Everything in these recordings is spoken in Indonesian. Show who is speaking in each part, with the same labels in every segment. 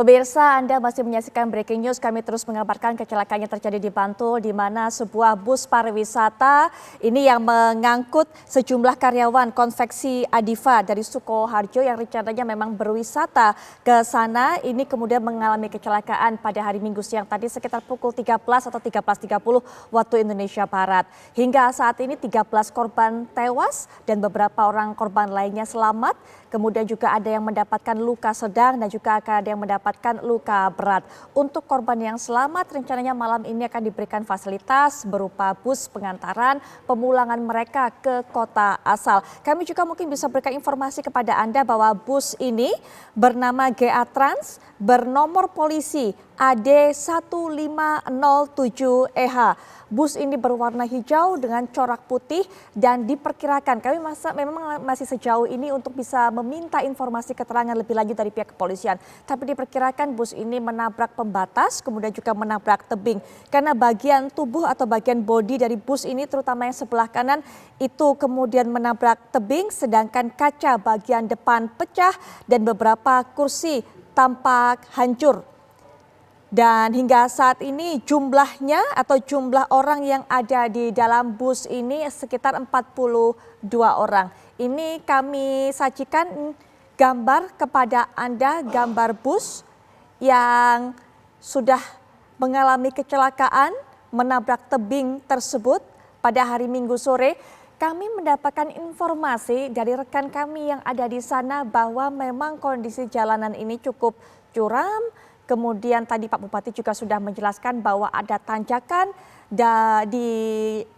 Speaker 1: Pemirsa, Anda masih menyaksikan breaking news. Kami terus mengabarkan kecelakaan yang terjadi di Bantul, di mana sebuah bus pariwisata ini yang mengangkut sejumlah karyawan konveksi Adifa dari Sukoharjo yang rencananya memang berwisata ke sana. Ini kemudian mengalami kecelakaan pada hari Minggu siang tadi sekitar pukul 13 atau 13.30 waktu Indonesia Barat. Hingga saat ini 13 korban tewas dan beberapa orang korban lainnya selamat. Kemudian juga ada yang mendapatkan luka sedang dan juga akan ada yang mendapatkan luka berat. Untuk korban yang selamat rencananya malam ini akan diberikan fasilitas berupa bus pengantaran pemulangan mereka ke kota asal. Kami juga mungkin bisa berikan informasi kepada Anda bahwa bus ini bernama GA Trans bernomor polisi AD1507EH. Bus ini berwarna hijau dengan corak putih dan diperkirakan kami memang masih sejauh ini untuk bisa meminta informasi keterangan lebih lanjut dari pihak kepolisian. Tapi diperkirakan bus ini menabrak pembatas kemudian juga menabrak tebing. Karena bagian tubuh atau bagian bodi dari bus ini terutama yang sebelah kanan itu kemudian menabrak tebing sedangkan kaca bagian depan pecah dan beberapa kursi tampak hancur. Dan hingga saat ini jumlahnya atau jumlah orang yang ada di dalam bus ini sekitar 42 orang. Ini kami sajikan gambar kepada Anda, gambar bus yang sudah mengalami kecelakaan menabrak tebing tersebut pada hari Minggu sore. Kami mendapatkan informasi dari rekan kami yang ada di sana bahwa memang kondisi jalanan ini cukup curam. Kemudian tadi Pak Bupati juga sudah menjelaskan bahwa ada tanjakan di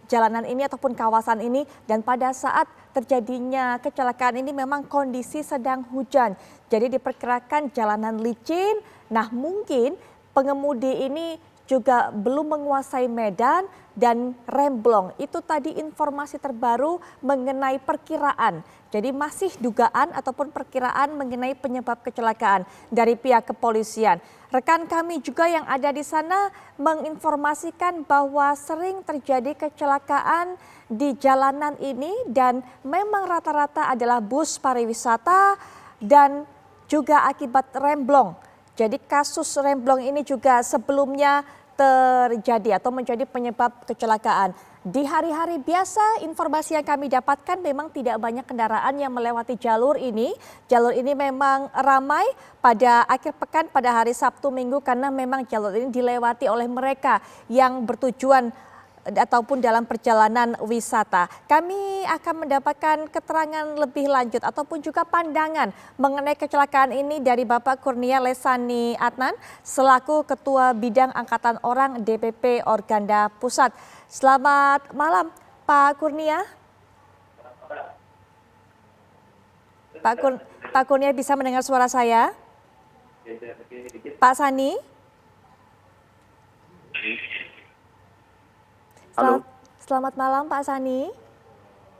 Speaker 1: jalanan ini ataupun kawasan ini dan pada saat terjadinya kecelakaan ini memang kondisi sedang hujan. Jadi diperkirakan jalanan licin. Nah mungkin pengemudi ini juga belum menguasai medan dan remblong. Itu tadi informasi terbaru mengenai perkiraan. Jadi masih dugaan ataupun perkiraan mengenai penyebab kecelakaan dari pihak kepolisian. Rekan kami juga yang ada di sana menginformasikan bahwa sering terjadi kecelakaan di jalanan ini dan memang rata-rata adalah bus pariwisata dan juga akibat remblong. Jadi kasus remblong ini juga sebelumnya terjadi atau menjadi penyebab kecelakaan. Di hari-hari biasa informasi yang kami dapatkan memang tidak banyak kendaraan yang melewati jalur ini. Jalur ini memang ramai pada akhir pekan pada hari Sabtu Minggu karena memang jalur ini dilewati oleh mereka yang bertujuan ataupun dalam perjalanan wisata. Kami akan mendapatkan keterangan lebih lanjut ataupun juga pandangan mengenai kecelakaan ini dari Bapak Kurnia Lesani Adnan selaku Ketua Bidang Angkatan Orang DPP Organda Pusat. Selamat malam Pak Kurnia. Pak Kurnia bisa mendengar suara saya? Pak Sani?
Speaker 2: Halo.
Speaker 1: Selamat malam Pak Sani.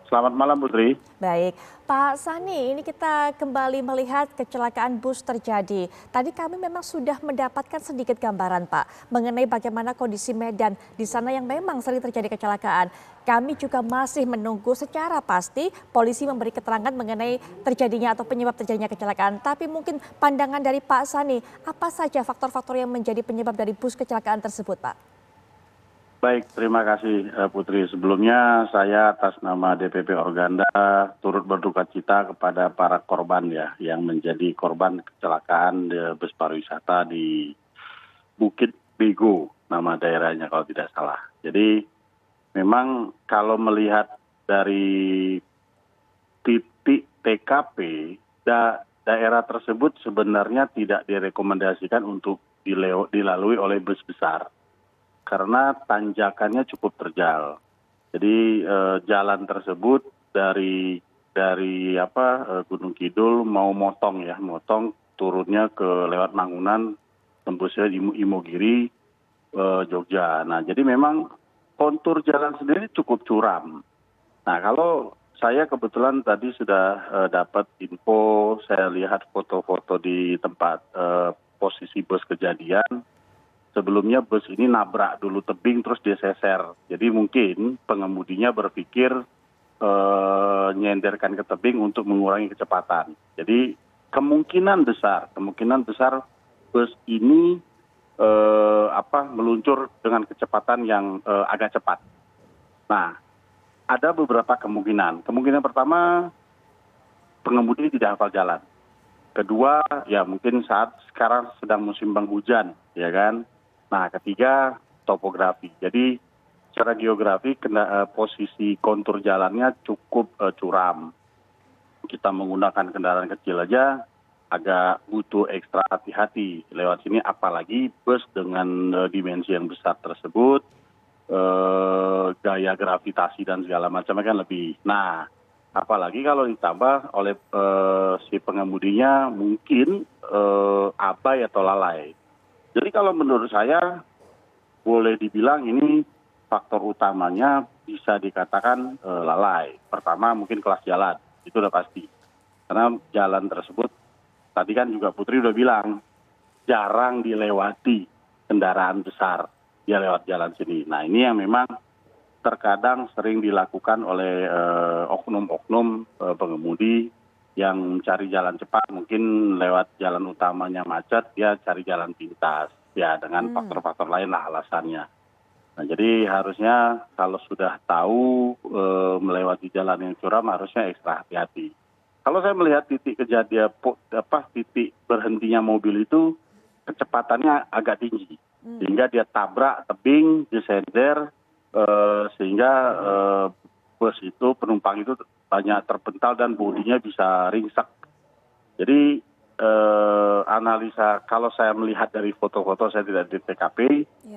Speaker 2: Selamat malam Putri.
Speaker 1: Baik, Pak Sani, ini kita kembali melihat kecelakaan bus terjadi. Tadi kami memang sudah mendapatkan sedikit gambaran Pak mengenai bagaimana kondisi medan di sana yang memang sering terjadi kecelakaan. Kami juga masih menunggu secara pasti polisi memberi keterangan mengenai terjadinya atau penyebab terjadinya kecelakaan. Tapi mungkin pandangan dari Pak Sani, apa saja faktor-faktor yang menjadi penyebab dari bus kecelakaan tersebut Pak?
Speaker 2: Baik, terima kasih Putri. Sebelumnya saya atas nama DPP Organda turut berduka cita kepada para korban ya yang menjadi korban kecelakaan di bus pariwisata di Bukit Bego, nama daerahnya kalau tidak salah. Jadi memang kalau melihat dari titik TKP, daerah tersebut sebenarnya tidak direkomendasikan untuk dilalui oleh bus besar. Karena tanjakannya cukup terjal. Jadi jalan tersebut dari Gunung Kidul mau motong turunnya ke lewat Mangunan tembusnya Imogiri Jogja. Nah jadi memang kontur jalan sendiri cukup curam. Nah kalau saya kebetulan tadi sudah dapat info, saya lihat foto-foto di tempat posisi bus kejadian. Sebelumnya bus ini nabrak dulu tebing terus dia seser. Jadi mungkin pengemudinya berpikir nyenderkan ke tebing untuk mengurangi kecepatan. Jadi kemungkinan besar bus ini meluncur dengan kecepatan yang agak cepat. Nah, ada beberapa kemungkinan. Kemungkinan pertama, pengemudi tidak hafal jalan. Kedua, ya mungkin saat sekarang sedang musim penghujan, ya kan. Nah, ketiga, topografi. Jadi secara geografi posisi kontur jalannya cukup curam. Kita menggunakan kendaraan kecil aja agak butuh ekstra hati-hati lewat sini, apalagi bus dengan dimensi yang besar tersebut, gaya gravitasi dan segala macamnya kan lebih. Nah, apalagi kalau ditambah oleh si pengemudinya mungkin abai atau lalai. Jadi kalau menurut saya boleh dibilang ini faktor utamanya bisa dikatakan lalai. Pertama mungkin kelas jalan, itu udah pasti. Karena jalan tersebut tadi kan juga Putri udah bilang jarang dilewati kendaraan besar, dia lewat jalan sini. Nah, ini yang memang terkadang sering dilakukan oleh oknum-oknum pengemudi yang cari jalan cepat, mungkin lewat jalan utamanya macet, dia cari jalan pintas, ya dengan faktor-faktor lain lah alasannya. Nah, jadi harusnya kalau sudah tahu melewati jalan yang curam harusnya ekstra hati-hati. Kalau saya melihat titik kejadian, titik berhentinya mobil itu kecepatannya agak tinggi, sehingga dia tabrak tebing, disender, sehingga bus itu, penumpang itu banyak terpental dan bodinya bisa ringsek. Jadi analisa, kalau saya melihat dari foto-foto, saya tidak di TKP,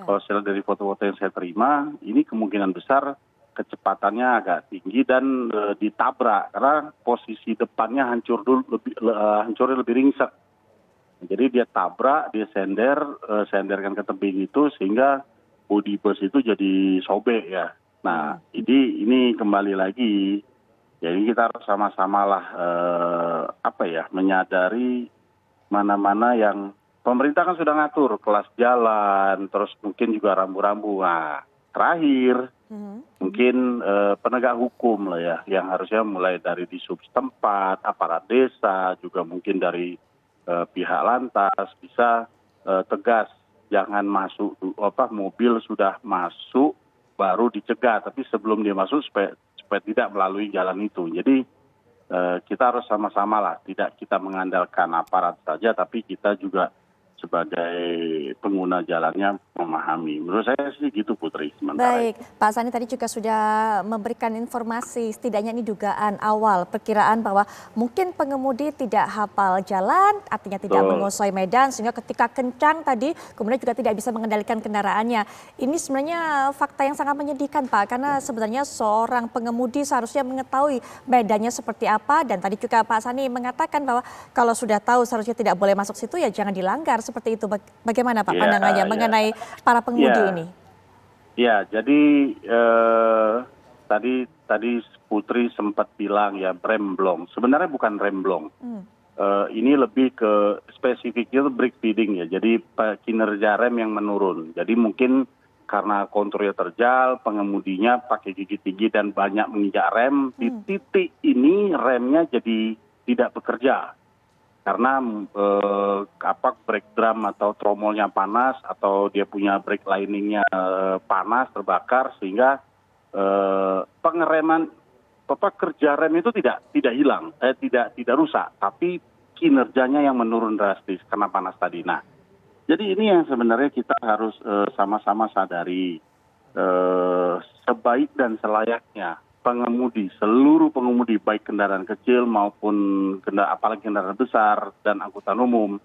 Speaker 2: kalau saya lihat dari foto-foto yang saya terima, ini kemungkinan besar kecepatannya agak tinggi dan ditabrak karena posisi depannya hancurnya lebih ringsek. Jadi dia tabrak, dia senderkan ke tebing itu sehingga bodi bus itu jadi sobek ya. Nah, ini kembali lagi, jadi kita harus sama-sama lah menyadari mana-mana yang pemerintah kan sudah ngatur kelas jalan, terus mungkin juga rambu-rambu. Nah, terakhir mungkin penegak hukum lah ya, yang harusnya mulai dari di sub setempat, aparat desa, juga mungkin dari pihak lantas bisa tegas, jangan masuk mobil sudah masuk baru dicegah, tapi sebelum dia masuk supaya tidak melalui jalan itu. Jadi kita harus sama-sama lah, tidak kita mengandalkan aparat saja, tapi kita juga sebagai pengguna jalannya memahami. Menurut saya sih gitu, Putri.
Speaker 1: Baik, Pak Sani tadi juga sudah memberikan informasi, setidaknya ini dugaan awal, perkiraan bahwa mungkin pengemudi tidak hafal jalan, artinya tidak menguasai medan, sehingga ketika kencang tadi kemudian juga tidak bisa mengendalikan kendaraannya. Ini sebenarnya fakta yang sangat menyedihkan, Pak, karena sebenarnya seorang pengemudi seharusnya mengetahui medannya seperti apa, dan tadi juga Pak Sani mengatakan bahwa kalau sudah tahu seharusnya tidak boleh masuk situ, ya jangan dilanggar seperti itu. Bagaimana Pak pandangannya mengenai para pengemudi ini?
Speaker 2: Ya, jadi tadi Putri sempat bilang ya remblong. Sebenarnya bukan remblong. Ini lebih ke spesifiknya brake feeding ya. Jadi kinerja rem yang menurun. Jadi mungkin karena konturnya terjal, pengemudinya pakai gigi tinggi dan banyak menginjak rem, di titik ini remnya jadi tidak bekerja. Karena brake drum atau tromolnya panas atau dia punya brake liningnya panas, terbakar, sehingga pengereman kerja rem itu tidak hilang, tidak rusak, tapi kinerjanya yang menurun drastis karena panas tadi. Nah, jadi ini yang sebenarnya kita harus sama-sama sadari, sebaik dan selayaknya pengemudi, seluruh pengemudi baik kendaraan kecil maupun apalagi kendaraan besar dan angkutan umum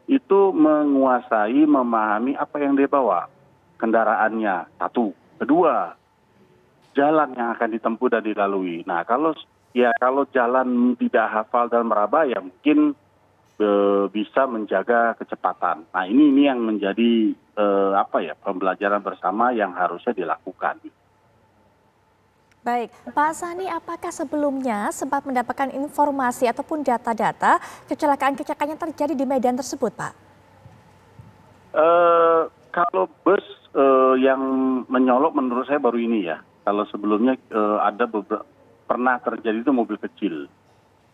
Speaker 2: itu menguasai, memahami apa yang dia bawa kendaraannya. Satu, kedua, jalan yang akan ditempuh dan dilalui. Nah, kalau jalan tidak hafal dan meraba, ya mungkin bisa menjaga kecepatan. Nah, ini yang menjadi pembelajaran bersama yang harusnya dilakukan.
Speaker 1: Baik, Pak Sani, apakah sebelumnya sempat mendapatkan informasi ataupun data-data kecelakaan-kecelakaan yang terjadi di medan tersebut, Pak?
Speaker 2: Kalau bus yang menyolok menurut saya baru ini ya. Kalau sebelumnya ada pernah terjadi itu mobil kecil.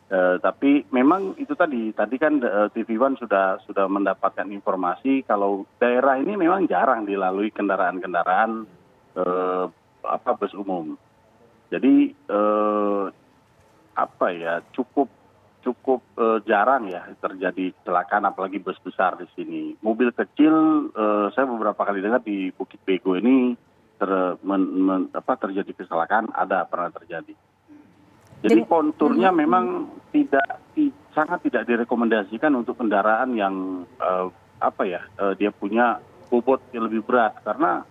Speaker 2: Tapi memang itu tadi kan TV One sudah mendapatkan informasi kalau daerah ini memang jarang dilalui kendaraan-kendaraan bus umum. Jadi cukup jarang ya terjadi kecelakaan apalagi bus besar di sini. Mobil kecil saya beberapa kali dengar di Bukit Bego ini terjadi kecelakaan, pernah terjadi. Jadi konturnya memang sangat tidak direkomendasikan untuk kendaraan yang dia punya bobot yang lebih berat karena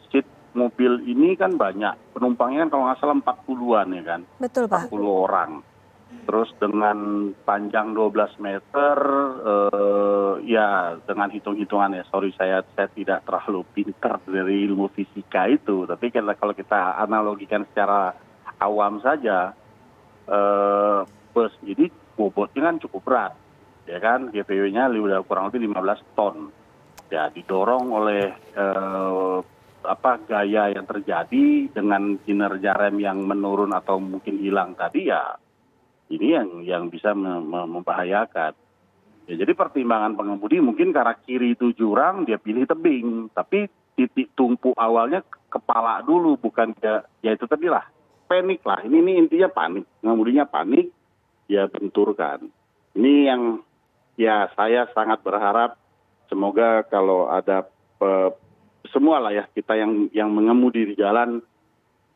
Speaker 2: seat mobil ini kan banyak penumpangnya kan kalau nggak salah 40-an ya kan.
Speaker 1: Betul, Pak.
Speaker 2: 40 orang. Terus dengan panjang 12 meter dengan hitung-hitungan ya, sorry saya tidak terlalu pintar dari ilmu fisika itu, tapi kalau kita analogikan secara awam saja, bus ini bobotnya kan cukup berat, ya kan, GPW-nya udah kurang lebih 15 ton. Ya didorong oleh gaya yang terjadi dengan kinerja rem yang menurun atau mungkin hilang tadi ya, ini yang bisa membahayakan. Ya, jadi pertimbangan pengemudi mungkin karena kiri itu jurang dia pilih tebing, tapi titik tumpu awalnya kepala dulu, bukan ya itu tadi lah. Panik lah, ini intinya panik, pengemudinya panik, ya benturkan. Ini yang ya saya sangat berharap semoga kalau ada semua lah ya kita yang mengemudi di jalan,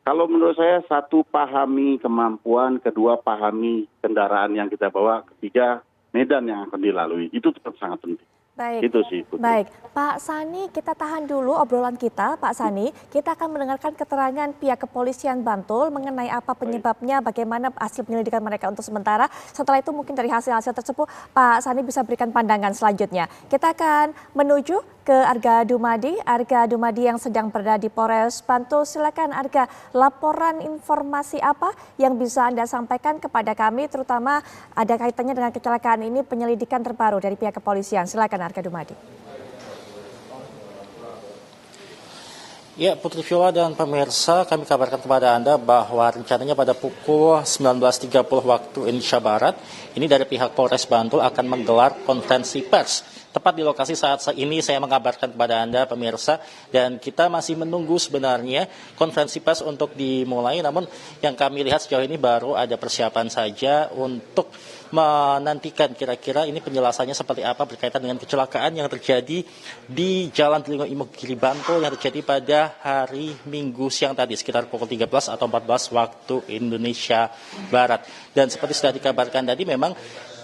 Speaker 2: kalau menurut saya satu pahami kemampuan, kedua pahami kendaraan yang kita bawa, ketiga medan yang akan dilalui, itu tetap sangat penting.
Speaker 1: Baik.
Speaker 2: Itu sih, Putri.
Speaker 1: Baik, Pak Sani, kita tahan dulu obrolan kita, Pak Sani. Kita akan mendengarkan keterangan pihak kepolisian Bantul mengenai apa penyebabnya, bagaimana hasil penyelidikan mereka untuk sementara. Setelah itu mungkin dari hasil-hasil tersebut, Pak Sani bisa berikan pandangan selanjutnya. Kita akan menuju ke Arga Dumadi yang sedang berada di Polres Bantul. Silakan Arga, laporan informasi apa yang bisa Anda sampaikan kepada kami, terutama ada kaitannya dengan kecelakaan ini, penyelidikan terbaru dari pihak kepolisian. Silakan Arga Dumadi.
Speaker 3: Ya, Putri Viola dan pemirsa, kami kabarkan kepada Anda bahwa rencananya pada pukul 19.30 waktu Indonesia Barat, ini dari pihak Polres Bantul akan menggelar konferensi pers. Tepat di lokasi saat ini saya mengabarkan kepada Anda pemirsa, dan kita masih menunggu sebenarnya konferensi pers untuk dimulai, namun yang kami lihat sejauh ini baru ada persiapan saja untuk menantikan kira-kira ini penjelasannya seperti apa berkaitan dengan kecelakaan yang terjadi di Jalan Delingo Imogiri Bantul yang terjadi pada hari Minggu siang tadi sekitar pukul 13 atau 14 waktu Indonesia Barat. Dan seperti sudah dikabarkan tadi, memang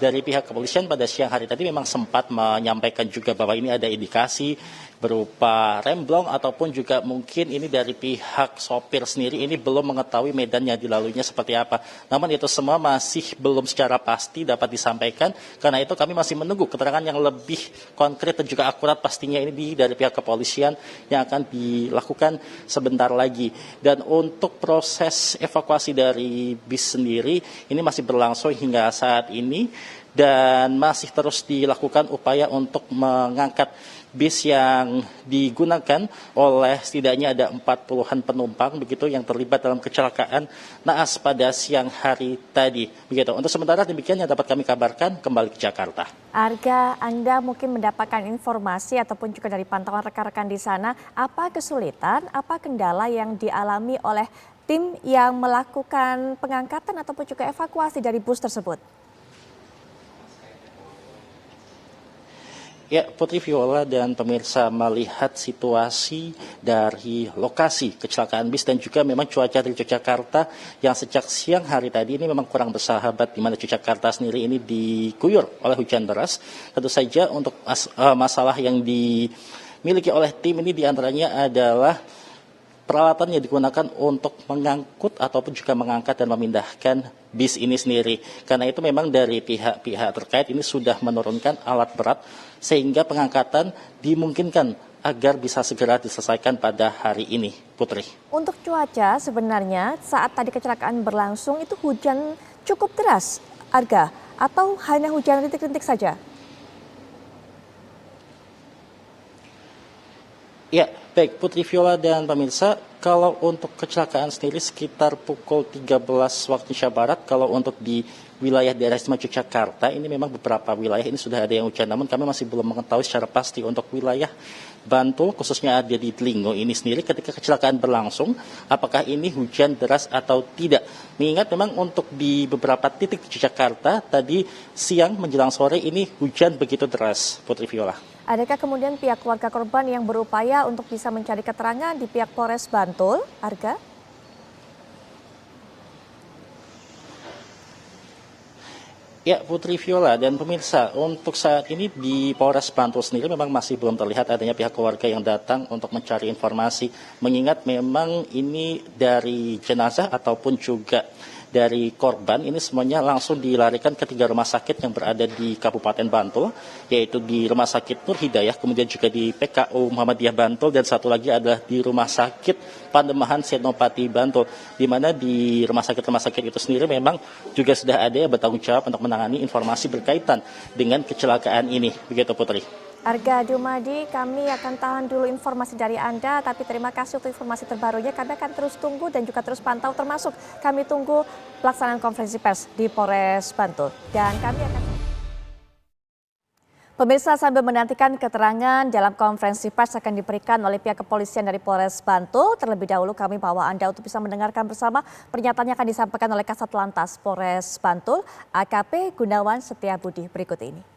Speaker 3: dari pihak kepolisian pada siang hari tadi memang sempat menyampaikan juga bahwa ini ada indikasi berupa remblong ataupun juga mungkin ini dari pihak sopir sendiri ini belum mengetahui medan yang dilaluinya seperti apa. Namun itu semua masih belum secara pasti dapat disampaikan. Karena itu kami masih menunggu keterangan yang lebih konkret dan juga akurat pastinya ini dari pihak kepolisian yang akan dilakukan sebentar lagi. Dan untuk proses evakuasi dari bis sendiri ini masih berlangsung hingga saat ini dan masih terus dilakukan upaya untuk mengangkat bis yang digunakan oleh setidaknya ada 40-an penumpang begitu yang terlibat dalam kecelakaan naas pada siang hari tadi. Begitu. Untuk sementara demikian yang dapat kami kabarkan, kembali ke Jakarta.
Speaker 1: Arga, Anda mungkin mendapatkan informasi ataupun juga dari pantauan rekan-rekan di sana, apa kesulitan, apa kendala yang dialami oleh tim yang melakukan pengangkatan ataupun juga evakuasi dari bus tersebut?
Speaker 3: Ya, Putri Viola dan pemirsa, melihat situasi dari lokasi kecelakaan bis dan juga memang cuaca di Yogyakarta yang sejak siang hari tadi ini memang kurang bersahabat, di mana Yogyakarta sendiri ini diguyur oleh hujan deras. Tentu saja untuk masalah yang dimiliki oleh tim ini diantaranya adalah peralatan yang digunakan untuk mengangkut ataupun juga mengangkat dan memindahkan bis ini sendiri. Karena itu memang dari pihak-pihak terkait ini sudah menurunkan alat berat sehingga pengangkatan dimungkinkan agar bisa segera diselesaikan pada hari ini, Putri.
Speaker 1: Untuk cuaca sebenarnya saat tadi kecelakaan berlangsung itu hujan cukup deras, Arga, atau hanya hujan rintik-rintik saja?
Speaker 3: Ya, baik Putri Viola dan pemirsa, kalau untuk kecelakaan sendiri sekitar pukul 13 waktu Indonesia Barat, kalau untuk di wilayah daerah istimewa Yogyakarta, ini memang beberapa wilayah ini sudah ada yang hujan, namun kami masih belum mengetahui secara pasti untuk wilayah Bantul, khususnya ada di Telingo ini sendiri ketika kecelakaan berlangsung, apakah ini hujan deras atau tidak. Mengingat memang untuk di beberapa titik di Jakarta, tadi siang menjelang sore ini hujan begitu deras, Putri Viola.
Speaker 1: Adakah kemudian pihak keluarga korban yang berupaya untuk bisa mencari keterangan di pihak Polres Bantul, Arga?
Speaker 3: Ya, Putri Viola dan pemirsa, untuk saat ini di Polres Bantul sendiri memang masih belum terlihat adanya pihak keluarga yang datang untuk mencari informasi. Mengingat memang ini dari jenazah ataupun juga dari korban ini semuanya langsung dilarikan ke 3 rumah sakit yang berada di Kabupaten Bantul, yaitu di Rumah Sakit Nur Hidayah, kemudian juga di PKU Muhammadiyah Bantul, dan satu lagi adalah di Rumah Sakit Pandemahan Senopati Bantul, di mana di rumah sakit itu sendiri memang juga sudah ada yang bertanggung jawab untuk menangani informasi berkaitan dengan kecelakaan ini. Begitu Putri.
Speaker 1: Arga Dumadi, kami akan tahan dulu informasi dari Anda, tapi terima kasih untuk informasi terbarunya. Kami akan terus tunggu dan juga terus pantau, termasuk kami tunggu pelaksanaan konferensi pers di Polres Bantul. Dan kami akan... Pemirsa, sambil menantikan keterangan dalam konferensi pers akan diberikan oleh pihak kepolisian dari Polres Bantul, terlebih dahulu kami bawa Anda untuk bisa mendengarkan bersama pernyataan yang akan disampaikan oleh Kasat Lantas Polres Bantul, AKP Gunawan Setiabudi berikut ini.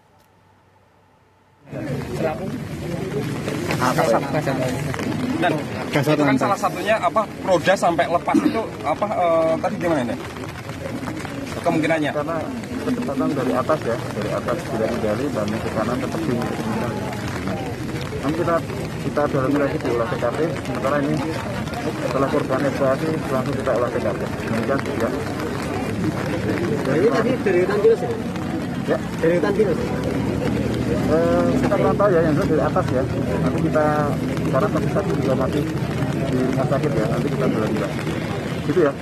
Speaker 4: Dan itu kan salah satunya roda sampai lepas itu tadi gimana ini kemungkinannya?
Speaker 5: Karena kecepatan dari atas tidak dihindari dan ke kanan tetap tinggi. Nanti kita dalami lagi di olah TKP. Sementara ini setelah korban evakuasi langsung kita olah TKP. Demikian ya.
Speaker 6: Ini tadi deretan virus ya?
Speaker 5: Ya.
Speaker 6: Deretan virus.
Speaker 5: Kita kurang tahu ya, yang jelas dari atas ya. Nanti kita sekarang satu juga masih di rumah sakit ya. Nanti kita dalami lagi. Gitu ya.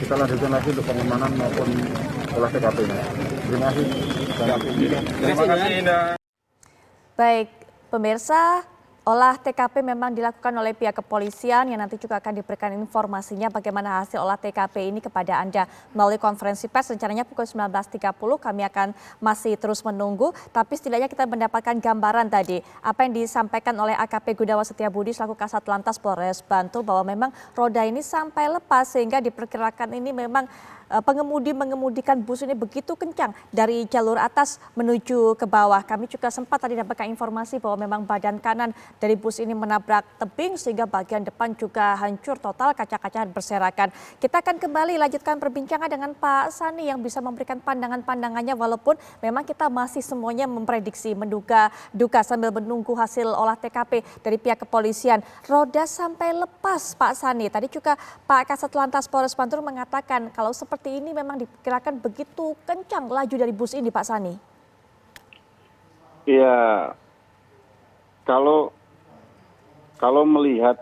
Speaker 5: Kita lanjutkan lagi untuk pengamanan maupun olah TKP-nya. Terima kasih.
Speaker 4: Terima kasih Indah.
Speaker 1: Baik, pemirsa, olah TKP memang dilakukan oleh pihak kepolisian yang nanti juga akan diberikan informasinya bagaimana hasil olah TKP ini kepada Anda melalui konferensi pers. Rencananya pukul 19.30 kami akan masih terus menunggu, tapi setidaknya kita mendapatkan gambaran tadi apa yang disampaikan oleh AKP Gunawan Setiabudi selaku Kasat Lantas Polres Bantul bahwa memang roda ini sampai lepas sehingga diperkirakan ini memang pengemudi mengemudikan bus ini begitu kencang dari jalur atas menuju ke bawah. Kami juga sempat tadi dapatkan informasi bahwa memang badan kanan dari bus ini menabrak tebing sehingga bagian depan juga hancur total, kaca-kaca berserakan. Kita akan kembali lanjutkan perbincangan dengan Pak Sani yang bisa memberikan pandangan-pandangannya walaupun memang kita masih semuanya memprediksi, menduga-duga sambil menunggu hasil olah TKP dari pihak kepolisian. Roda sampai lepas Pak Sani. Tadi juga Pak Kasat Lantas Polres Bantul mengatakan kalau seperti ini memang diperkirakan begitu kencang laju dari bus ini Pak Sani.
Speaker 2: Iya, kalau melihat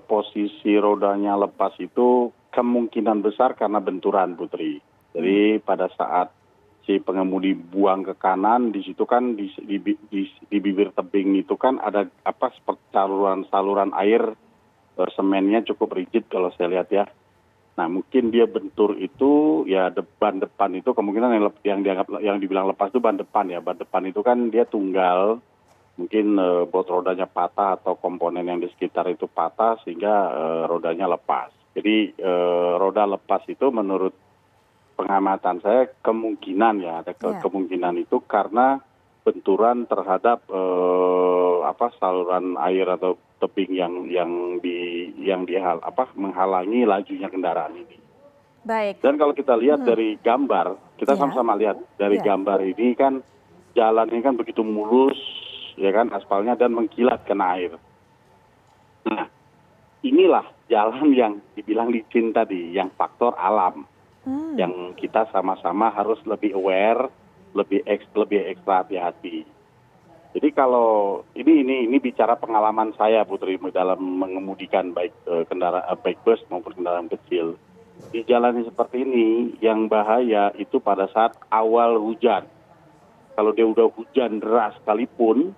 Speaker 2: posisi rodanya lepas itu kemungkinan besar karena benturan Putri. Jadi pada saat si pengemudi buang ke kanan, di situ kan di bibir tebing itu kan ada seperti saluran air, semennya cukup rigid kalau saya lihat ya. Nah mungkin dia bentur itu ya ban depan itu kemungkinan yang dibilang lepas itu ban depan ya. Ban depan itu kan dia tunggal, mungkin bot rodanya patah atau komponen yang di sekitar itu patah sehingga rodanya lepas. Jadi roda lepas itu menurut pengamatan saya kemungkinan ya ada kemungkinan itu karena benturan terhadap saluran air atau tebing yang menghalangi lajunya kendaraan ini.
Speaker 1: Baik.
Speaker 2: Dan kalau kita lihat dari gambar, kita sama-sama lihat dari gambar ini kan jalan ini kan begitu mulus, ya kan aspalnya dan mengkilat kena air. Nah, inilah jalan yang dibilang licin tadi, yang faktor alam, yang kita sama-sama harus lebih aware, lebih ekstra hati-hati. Jadi kalau ini bicara pengalaman saya Putri dalam mengemudikan baik baik bus maupun kendaraan kecil. Di jalan seperti ini yang bahaya itu pada saat awal hujan. kalau dia udah hujan deras sekalipun,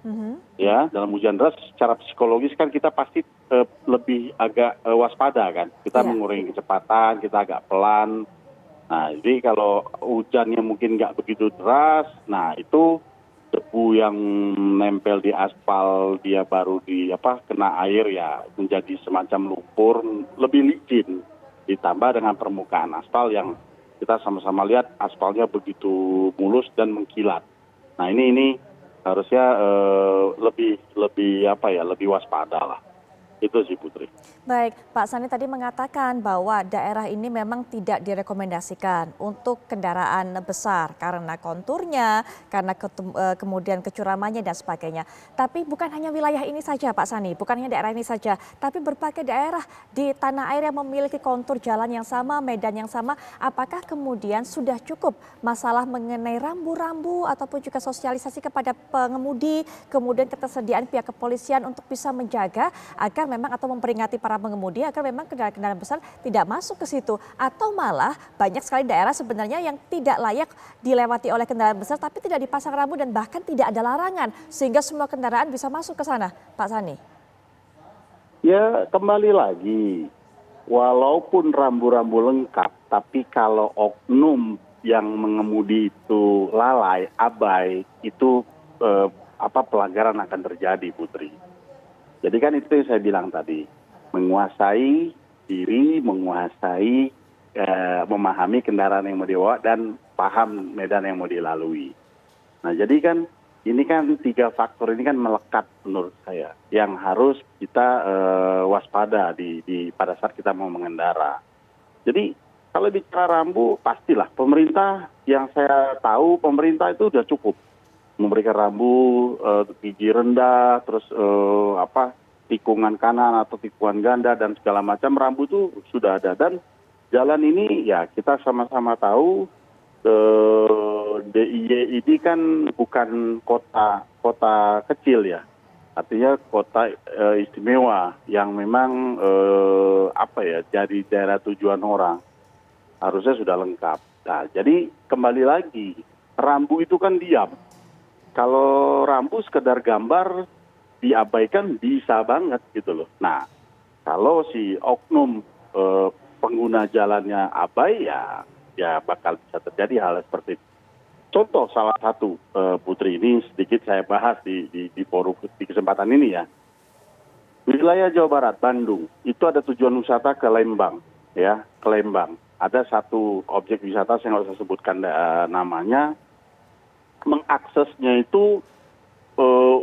Speaker 2: ya dalam hujan deras secara psikologis kan kita pasti lebih agak waspada kan. Kita mengurangi kecepatan, kita agak pelan. Nah, jadi kalau hujannya mungkin nggak begitu deras, nah itu debu yang nempel di aspal dia baru kena air ya menjadi semacam lumpur, lebih licin. Ditambah dengan permukaan aspal yang kita sama-sama lihat aspalnya begitu mulus dan mengkilat. Nah ini harusnya lebih waspada lah. Itu sih Putri.
Speaker 1: Baik, Pak Sani tadi mengatakan bahwa daerah ini memang tidak direkomendasikan untuk kendaraan besar karena konturnya, karena kemudian kecuramannya dan sebagainya. Tapi bukan hanya wilayah ini saja Pak Sani, bukan hanya daerah ini saja, tapi berbagai daerah di tanah air yang memiliki kontur jalan yang sama, medan yang sama. Apakah kemudian sudah cukup masalah mengenai rambu-rambu ataupun juga sosialisasi kepada pengemudi, kemudian ketersediaan pihak kepolisian untuk bisa menjaga agar memang atau memperingati para pengemudi agar memang kendaraan-kendaraan besar tidak masuk ke situ, atau malah banyak sekali daerah sebenarnya yang tidak layak dilewati oleh kendaraan besar tapi tidak dipasang rambu dan bahkan tidak ada larangan sehingga semua kendaraan bisa masuk ke sana, Pak Sani.
Speaker 2: Ya kembali lagi, walaupun rambu-rambu lengkap, tapi kalau oknum yang mengemudi itu lalai, abai, itu pelanggaran akan terjadi, Putri. Jadi kan itu yang saya bilang tadi, menguasai diri, memahami kendaraan yang mau dibawa dan paham medan yang mau dilalui. Nah jadi kan ini kan 3 faktor ini kan melekat menurut saya yang harus kita waspada pada saat kita mau mengendara. Jadi kalau bicara rambu pastilah pemerintah, yang saya tahu pemerintah itu sudah cukup memberikan rambu gigi rendah, terus tikungan kanan atau tikungan ganda dan segala macam rambu itu sudah ada. Dan jalan ini ya kita sama-sama tahu DIY ini kan bukan kota kecil ya, artinya kota istimewa yang memang jadi daerah tujuan orang, harusnya sudah lengkap. Nah jadi kembali lagi, rambu itu kan diam. Kalau rambu sekedar gambar diabaikan bisa banget gitu loh. Nah, kalau si oknum pengguna jalannya abai ya bakal bisa terjadi hal seperti itu. Contoh salah satu Putri, ini sedikit saya bahas di forum di kesempatan ini ya. Wilayah Jawa Barat, Bandung, itu ada tujuan wisata ke Lembang, ya, ke Lembang. Ada satu objek wisata saya nggak usah sebutkan namanya. Mengaksesnya itu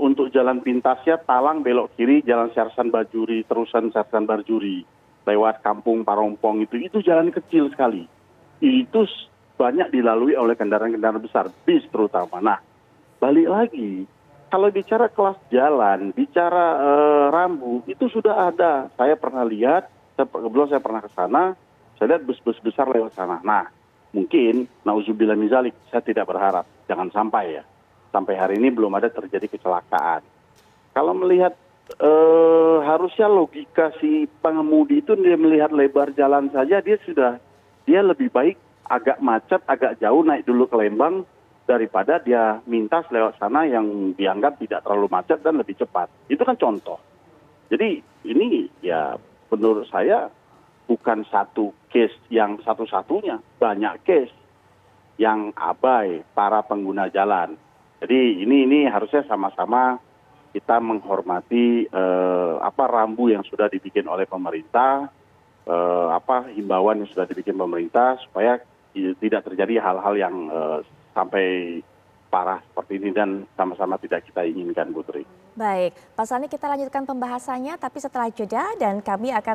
Speaker 2: untuk jalan pintasnya Talang belok kiri, jalan Sersan Bajuri, terusan Sersan Bajuri, lewat Kampung Parompong itu jalan kecil sekali. Itu banyak dilalui oleh kendaraan-kendaraan besar, bis terutama. Nah, balik lagi, kalau bicara kelas jalan, bicara rambu, itu sudah ada. Saya pernah lihat, kebetulan saya pernah ke sana, saya lihat bus-bus besar lewat sana. Nah, mungkin, nauzubillah min dzalik, saya tidak berharap, jangan sampai ya. Sampai hari ini belum ada terjadi kecelakaan. Kalau melihat harusnya logika si pengemudi itu dia melihat lebar jalan saja, dia lebih baik agak macet, agak jauh naik dulu ke Lembang daripada dia mintas lewat sana yang dianggap tidak terlalu macet dan lebih cepat. Itu kan contoh. Jadi ini ya menurut saya bukan satu case yang satu-satunya, banyak case yang abai para pengguna jalan. Jadi ini harusnya sama-sama kita menghormati rambu yang sudah dibikin oleh pemerintah, himbauan yang sudah dibikin pemerintah supaya tidak terjadi hal-hal yang sampai parah seperti ini dan sama-sama tidak kita inginkan, Putri.
Speaker 1: Baik, Pak Sani kita lanjutkan pembahasannya tapi setelah jeda dan kami akan